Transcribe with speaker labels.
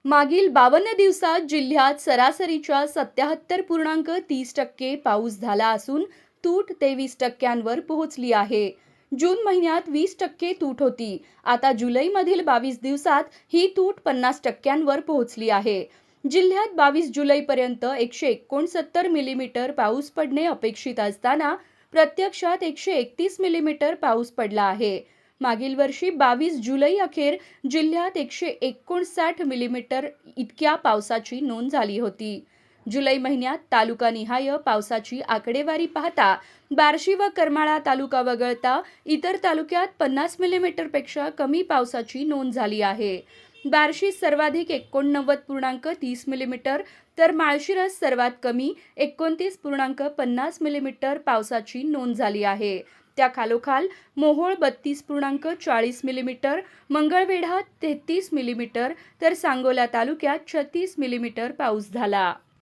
Speaker 1: मागील 52 दिवसात जिल्ह्यात सरासरीच्या 77.30% पाऊस झाला असून तूट 23%वर पोहोचली आहे. जून महिन्यात 20% तूट होती. आता जुलैमधील 22 दिवसात ही तूट 50%वर पोहोचली आहे. जिल्ह्यात 22 जुलैपर्यंत 169 मिलीमीटर पाऊस पडणे अपेक्षित असताना प्रत्यक्षात 131 मिलीमीटर पाऊस पडला आहे. मागील वर्षी 22 जुलै अखेर जिल्ह्यात 159 मिलीमीटर इतक्या पावसाची नोंद झाली होती. जुलै महिन्यात तालुकानिहाय पावसाची आकडेवारी पाहता बार्शी व करमाळा तालुका वगळता इतर तालुक्यात 50 मिलीमीटरपेक्षा कमी पावसाची नोंद झाली आहे. बार्शीत सर्वाधिक 89.30 मिलीमीटर तर माळशिरस सर्वात कमी 29.50 मिलीमीटर पावसाची नोंद झाली आहे. त्या खालोखाल मोहोळ 32.40 मिलीमीटर, मंगळवेढा 33 मिलीमीटर तर सांगोला तालुक्यात 36 मिलीमीटर पाऊस झाला.